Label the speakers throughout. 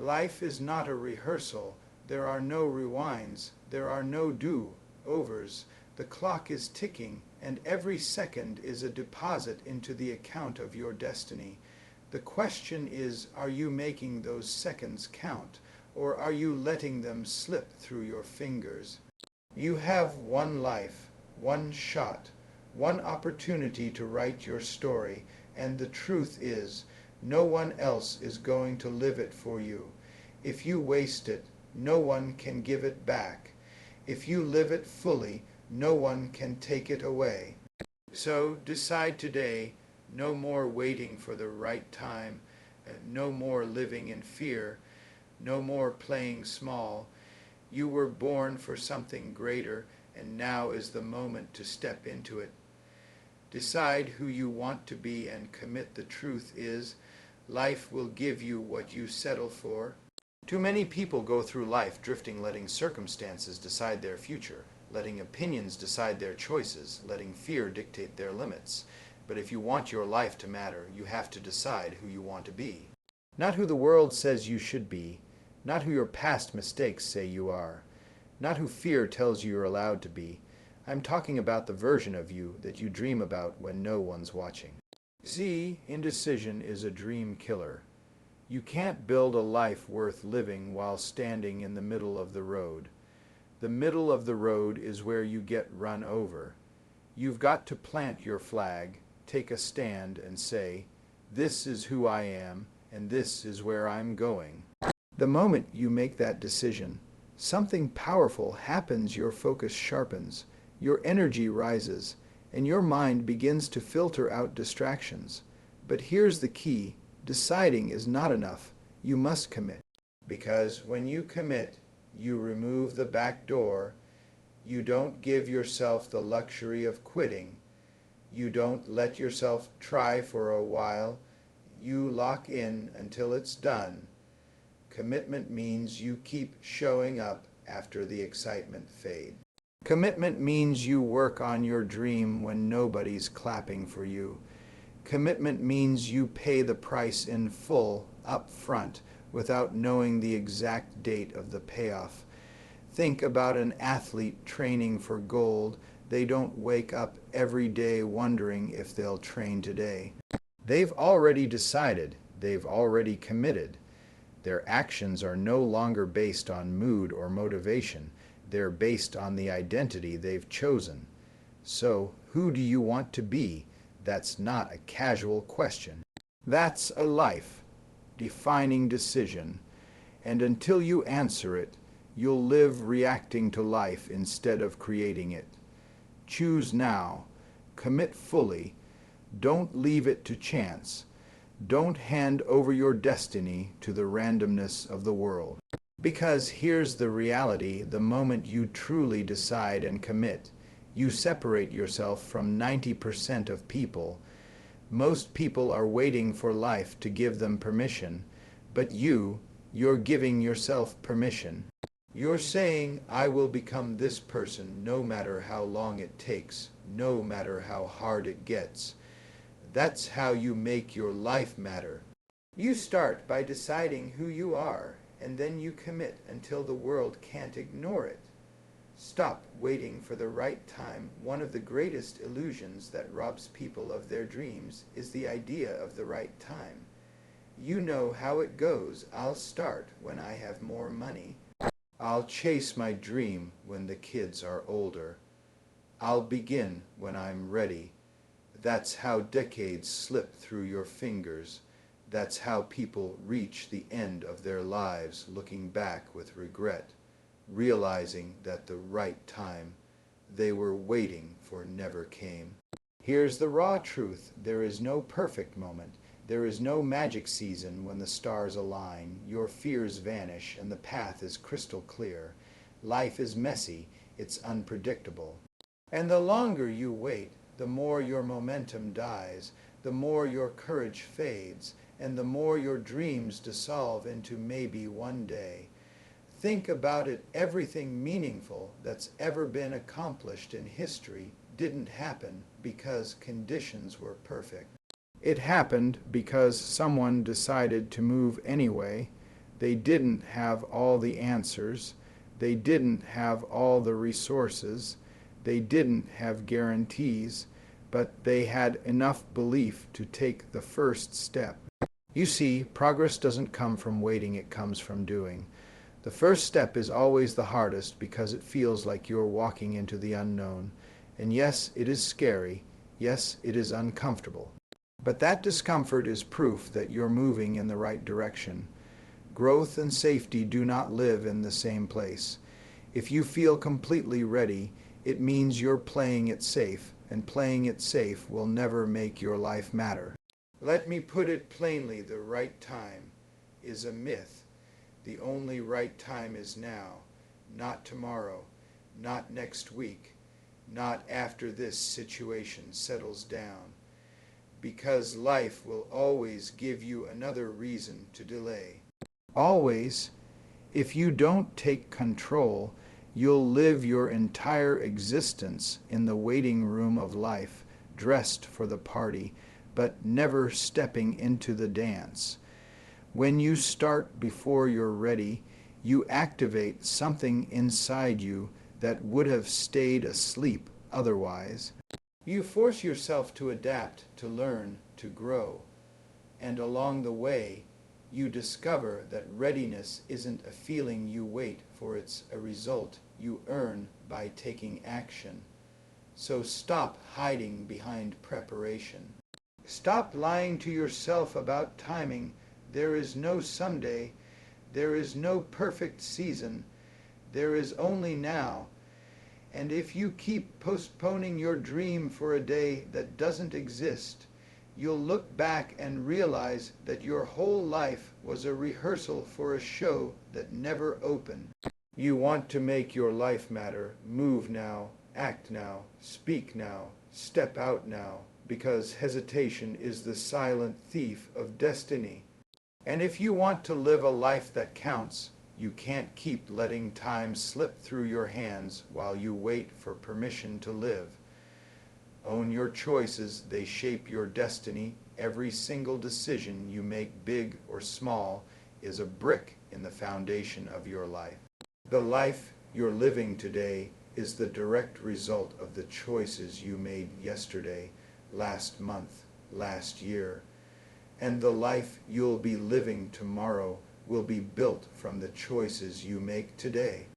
Speaker 1: Life is not a rehearsal. There are no rewinds. There are no do-overs. The clock is ticking, and every second is a deposit into the account of your destiny. The question is, are you making those seconds count, or are you letting them slip through your fingers? You have one life, one shot, one opportunity to write your story, and the truth is, no one else is going to live it for you. If you waste it, no one can give it back. If you live it fully, no one can take it away. So decide today, no more waiting for the right time, no more living in fear, no more playing small. You were born for something greater, and now is the moment to step into it. Decide who you want to be and commit. The truth is, life will give you what you settle for. Too many people go through life drifting, letting circumstances decide their future, letting opinions decide their choices, letting fear dictate their limits. But if you want your life to matter, you have to decide who you want to be. Not who the world says you should be, not who your past mistakes say you are, not who fear tells you you're allowed to be. I'm talking about the version of you that you dream about when no one's watching. See, indecision is a dream killer. You can't build a life worth living while standing in the middle of the road. The middle of the road is where you get run over. You've got to plant your flag, take a stand, and say, this is who I am, and this is where I'm going. The moment you make that decision, something powerful happens. Your focus sharpens, your energy rises, and your mind begins to filter out distractions. But here's the key. Deciding is not enough. You must commit. Because when you commit, you remove the back door. You don't give yourself the luxury of quitting. You don't let yourself try for a while. You lock in until it's done. Commitment means you keep showing up after the excitement fades. Commitment means you work on your dream when nobody's clapping for you. Commitment means you pay the price in full, up front, without knowing the exact date of the payoff. Think about an athlete training for gold. They don't wake up every day wondering if they'll train today. They've already decided. They've already committed. Their actions are no longer based on mood or motivation. They're based on the identity they've chosen. So, who do you want to be? That's not a casual question. That's a life-defining decision. And until you answer it, you'll live reacting to life instead of creating it. Choose now. Commit fully. Don't leave it to chance. Don't hand over your destiny to the randomness of the world. Because here's the reality: the moment you truly decide and commit, you separate yourself from 90% of people. Most people are waiting for life to give them permission, but you're giving yourself permission. You're saying, I will become this person no matter how long it takes, no matter how hard it gets. That's how you make your life matter. You start by deciding who you are, and then you commit until the world can't ignore it. Stop waiting for the right time. One of the greatest illusions that robs people of their dreams is the idea of the right time. You know how it goes. I'll start when I have more money. I'll chase my dream when the kids are older. I'll begin when I'm ready. That's how decades slip through your fingers. That's how people reach the end of their lives looking back with regret, realizing that the right time they were waiting for never came. Here's the raw truth. There is no perfect moment. There is no magic season when the stars align. Your fears vanish and the path is crystal clear. Life is messy. It's unpredictable. And the longer you wait, the more your momentum dies, the more your courage fades, and the more your dreams dissolve into maybe one day. Think about it. Everything meaningful that's ever been accomplished in history didn't happen because conditions were perfect. It happened because someone decided to move anyway. They didn't have all the answers. They didn't have all the resources. They didn't have guarantees, but they had enough belief to take the first step. You see, progress doesn't come from waiting, it comes from doing. The first step is always the hardest because it feels like you're walking into the unknown. And yes, it is scary. Yes, it is uncomfortable. But that discomfort is proof that you're moving in the right direction. Growth and safety do not live in the same place. If you feel completely ready, it means you're playing it safe, and playing it safe will never make your life matter. Let me put it plainly, the right time is a myth. The only right time is now, not tomorrow, not next week, not after this situation settles down. Because life will always give you another reason to delay. Always. If you don't take control, you'll live your entire existence in the waiting room of life, dressed for the party, but never stepping into the dance. When you start before you're ready, you activate something inside you that would have stayed asleep otherwise. You force yourself to adapt, to learn, to grow. And along the way, you discover that readiness isn't a feeling you wait for, it's a result you earn by taking action. So stop hiding behind preparation. Stop lying to yourself about timing. There is no someday. There is no perfect season. There is only now. And if you keep postponing your dream for a day that doesn't exist, you'll look back and realize that your whole life was a rehearsal for a show that never opened. You want to make your life matter. Move now, act now, speak now, step out now, because hesitation is the silent thief of destiny. And if you want to live a life that counts, you can't keep letting time slip through your hands while you wait for permission to live. Own your choices, they shape your destiny. Every single decision you make, big or small, is a brick in the foundation of your life. The life you're living today is the direct result of the choices you made yesterday, last month, last year. And the life you'll be living tomorrow will be built from the choices you make today.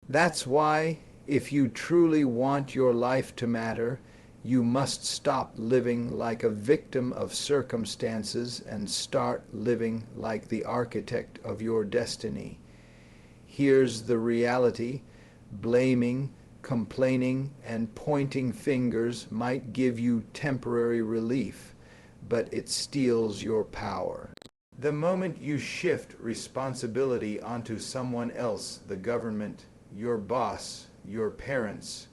Speaker 1: That's why, if you truly want your life to matter, you must stop living like a victim of circumstances and start living like the architect of your destiny. Here's the reality: blaming, complaining, and pointing fingers might give you temporary relief, but it steals your power. The moment you shift responsibility onto someone else, the government, your boss, your parents,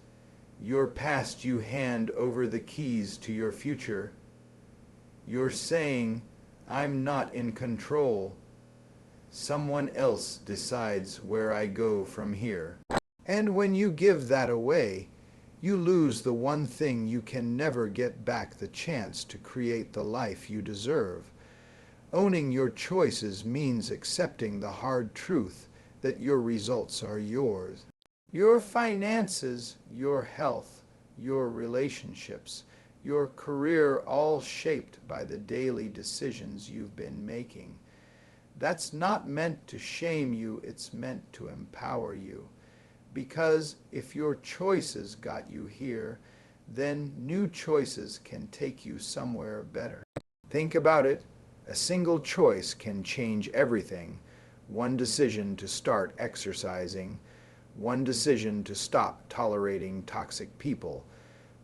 Speaker 1: your past, you hand over the keys to your future. You're saying, I'm not in control. Someone else decides where I go from here. And when you give that away, you lose the one thing you can never get back: the chance to create the life you deserve. Owning your choices means accepting the hard truth that your results are yours. Your finances, your health, your relationships, your career, all shaped by the daily decisions you've been making. That's not meant to shame you, it's meant to empower you. Because if your choices got you here, then new choices can take you somewhere better. Think about it. A single choice can change everything. One decision to start exercising. One decision to stop tolerating toxic people.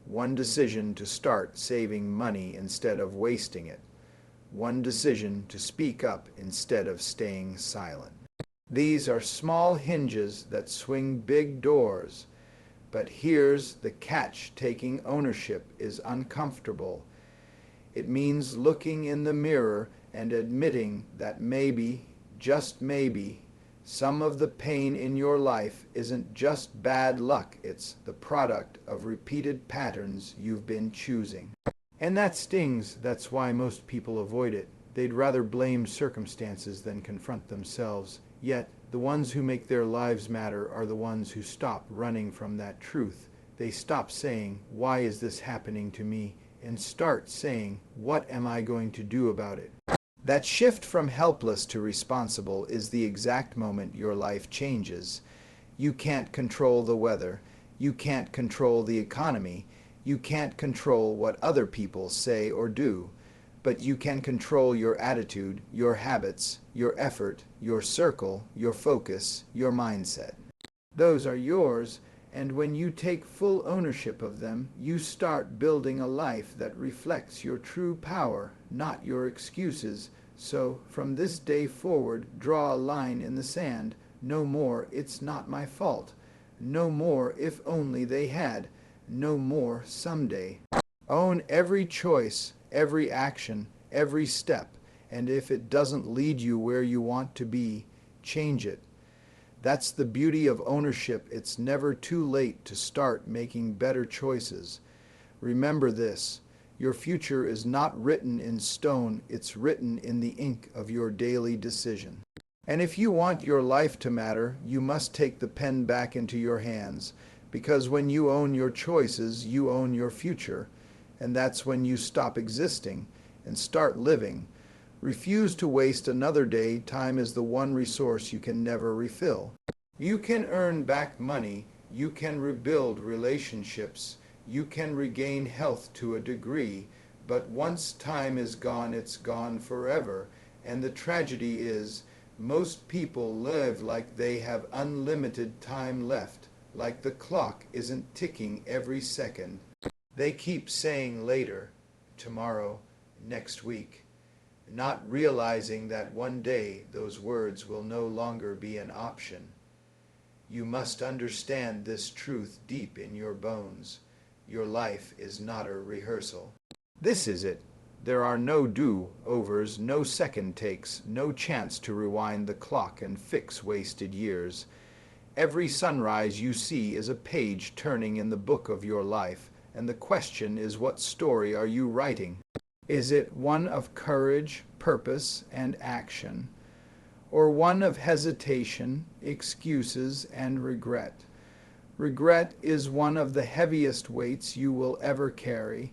Speaker 1: One decision to start saving money instead of wasting it. One decision to speak up instead of staying silent. These are small hinges that swing big doors. But here's the catch: taking ownership is uncomfortable. It means looking in the mirror and admitting that maybe, just maybe, some of the pain in your life isn't just bad luck, it's the product of repeated patterns you've been choosing. And that stings. That's why most people avoid it. They'd rather blame circumstances than confront themselves. Yet, the ones who make their lives matter are the ones who stop running from that truth. They stop saying, "Why is this happening to me?" and start saying, "What am I going to do about it?" That shift from helpless to responsible is the exact moment your life changes. You can't control the weather. You can't control the economy. You can't control what other people say or do. But you can control your attitude, your habits, your effort, your circle, your focus, your mindset. Those are yours, and when you take full ownership of them, you start building a life that reflects your true power, not your excuses. So, from this day forward, draw a line in the sand. No more, "It's not my fault." No more, "If only they had." No more, "Someday." Own every choice, every action, every step, and if it doesn't lead you where you want to be, change it. That's the beauty of ownership. It's never too late to start making better choices. Remember this: your future is not written in stone, it's written in the ink of your daily decision. And if you want your life to matter, you must take the pen back into your hands, because when you own your choices, you own your future, and that's when you stop existing and start living. Refuse to waste another day. Time is the one resource you can never refill. You can earn back money, you can rebuild relationships, you can regain health to a degree, but once time is gone, it's gone forever. And the tragedy is, most people live like they have unlimited time left, like the clock isn't ticking every second. They keep saying later, tomorrow, next week, not realizing that one day those words will no longer be an option. You must understand this truth deep in your bones. Your life is not a rehearsal. This is it. There are no do-overs, no second takes, no chance to rewind the clock and fix wasted years. Every sunrise you see is a page turning in the book of your life, and the question is, what story are you writing? Is it one of courage, purpose, and action, or one of hesitation, excuses, and regret? Regret is one of the heaviest weights you will ever carry,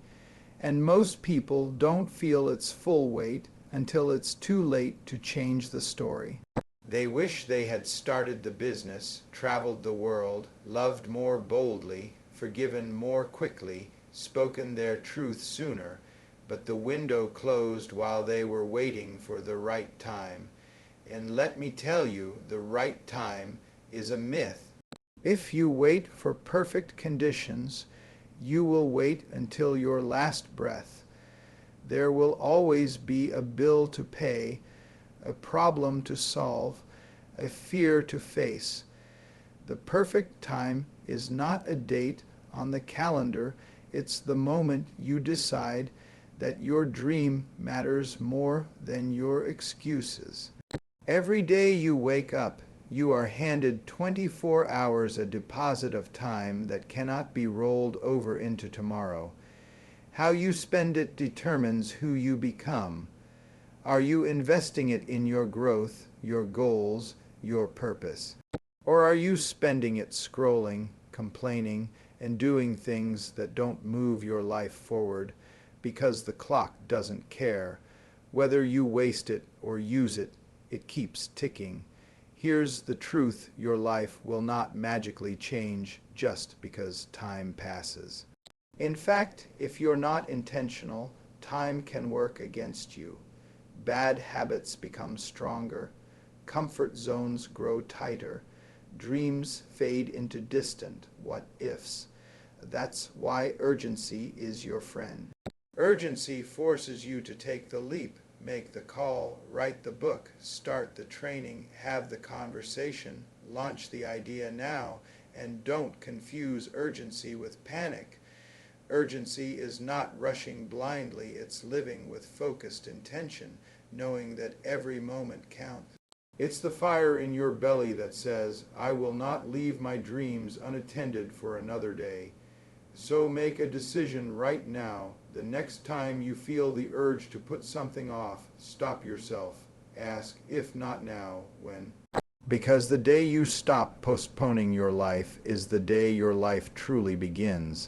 Speaker 1: and most people don't feel its full weight until it's too late to change the story. They wish they had started the business, traveled the world, loved more boldly, forgiven more quickly, spoken their truth sooner, but the window closed while they were waiting for the right time. And let me tell you, the right time is a myth. If you wait for perfect conditions, you will wait until your last breath. There will always be a bill to pay, a problem to solve, a fear to face. The perfect time is not a date on the calendar, it's the moment you decide that your dream matters more than your excuses. Every day you wake up, you are handed 24 hours, a deposit of time that cannot be rolled over into tomorrow. How you spend it determines who you become. Are you investing it in your growth, your goals, your purpose? Or are you spending it scrolling, complaining, and doing things that don't move your life forward because the clock doesn't care? Whether you waste it or use it, it keeps ticking. Here's the truth: your life will not magically change just because time passes. In fact, if you're not intentional, time can work against you. Bad habits become stronger. Comfort zones grow tighter. Dreams fade into distant what-ifs. That's why urgency is your friend. Urgency forces you to take the leap, make the call, write the book, start the training, have the conversation, launch the idea now, and don't confuse urgency with panic. Urgency is not rushing blindly, it's living with focused intention, knowing that every moment counts. It's the fire in your belly that says, "I will not leave my dreams unattended for another day." So make a decision right now. The next time you feel the urge to put something off, stop yourself. Ask, if not now, when? Because the day you stop postponing your life is the day your life truly begins.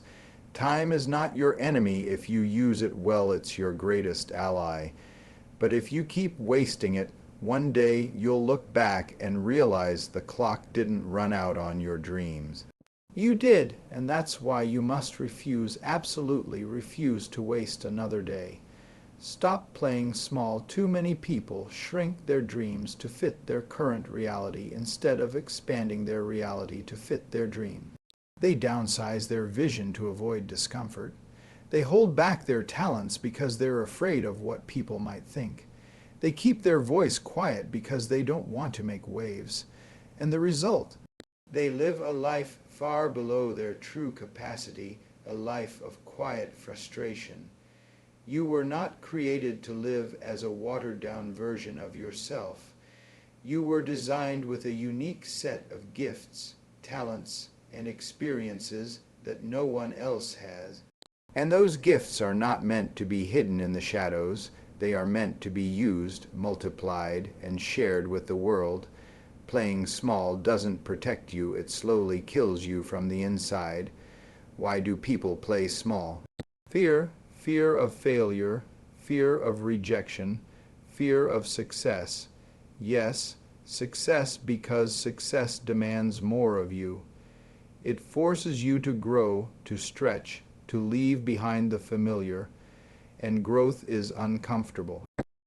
Speaker 1: Time is not your enemy if you use it well, it's your greatest ally. But if you keep wasting it, one day you'll look back and realize the clock didn't run out on your dreams. You did, and that's why you must refuse, absolutely refuse to waste another day. Stop playing small. Too many people shrink their dreams to fit their current reality instead of expanding their reality to fit their dream. They downsize their vision to avoid discomfort. They hold back their talents because they're afraid of what people might think. They keep their voice quiet because they don't want to make waves. And the result? They live a life far below their true capacity, a life of quiet frustration. You were not created to live as a watered-down version of yourself. You were designed with a unique set of gifts, talents, and experiences that no one else has. And those gifts are not meant to be hidden in the shadows. They are meant to be used, multiplied, and shared with the world. Playing small doesn't protect you, it slowly kills you from the inside. Why do people play small? Fear of failure, fear of rejection, fear of success. Yes, success because success demands more of you. It forces you to grow, to stretch, to leave behind the familiar, and growth is uncomfortable.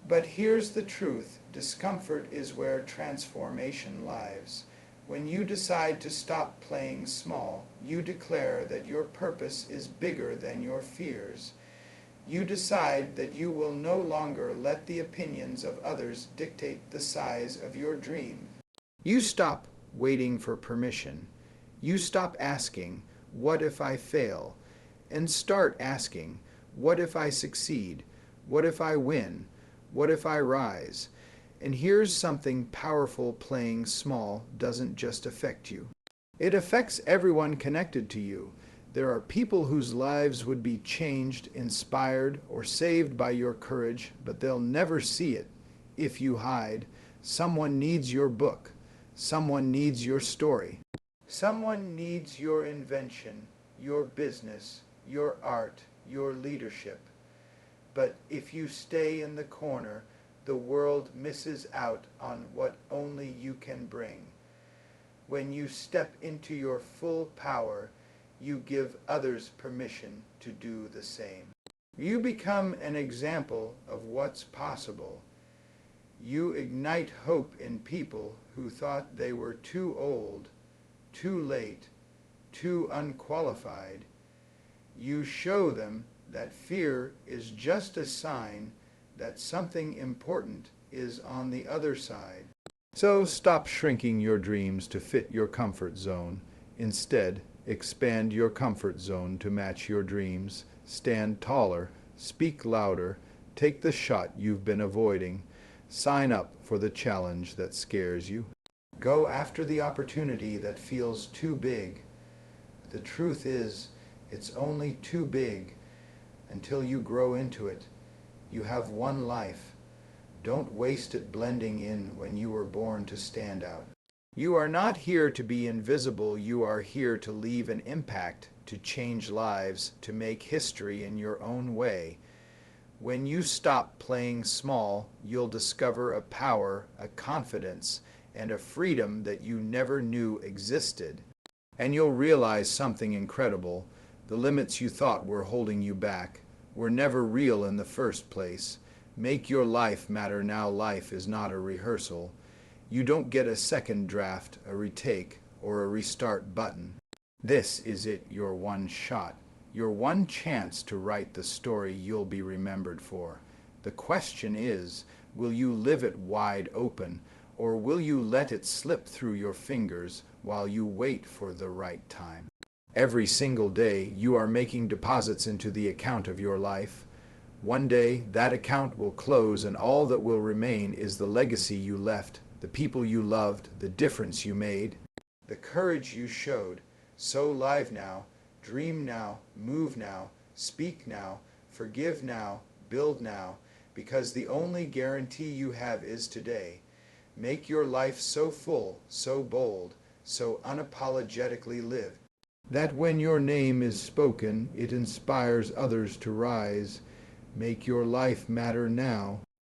Speaker 1: But here's the truth. Discomfort is where transformation lies. When you decide to stop playing small, you declare that your purpose is bigger than your fears. You decide that you will no longer let the opinions of others dictate the size of your dream. You stop waiting for permission. You stop asking, "What if I fail?" and start asking, "What if I succeed? What if I win? What if I rise?" And here's something powerful. Playing small doesn't just affect you. It affects everyone connected to you. There are people whose lives would be changed, inspired, or saved by your courage, but they'll never see it if you hide. Someone needs your book. Someone needs your story. Someone needs your invention, your business, your art, your leadership. But if you stay in the corner, the world misses out on what only you can bring. When you step into your full power, you give others permission to do the same. You become an example of what's possible. You ignite hope in people who thought they were too old, too late, too unqualified. You show them that fear is just a sign that something important is on the other side. So stop shrinking your dreams to fit your comfort zone. Instead, expand your comfort zone to match your dreams. Stand taller, speak louder, take the shot you've been avoiding. Sign up for the challenge that scares you. Go after the opportunity that feels too big. The truth is, it's only too big until you grow into it. You have one life. Don't waste it blending in when you were born to stand out. You are not here to be invisible. You are here to leave an impact, to change lives, to make history in your own way. When you stop playing small, you'll discover a power, a confidence, and a freedom that you never knew existed. And you'll realize something incredible. The limits you thought were holding you back were never real in the first place. Make your life matter now. Life is not a rehearsal. You don't get a second draft, a retake, or a restart button. This is it, your one shot, your one chance to write the story you'll be remembered for. The question is, will you live it wide open, or will you let it slip through your fingers while you wait for the right time? Every single day, you are making deposits into the account of your life. One day, that account will close, and all that will remain is the legacy you left, the people you loved, the difference you made, the courage you showed. So live now, dream now, move now, speak now, forgive now, build now, because the only guarantee you have is today. Make your life so full, so bold, so unapologetically lived, that when your name is spoken, it inspires others to rise. Make your life matter now,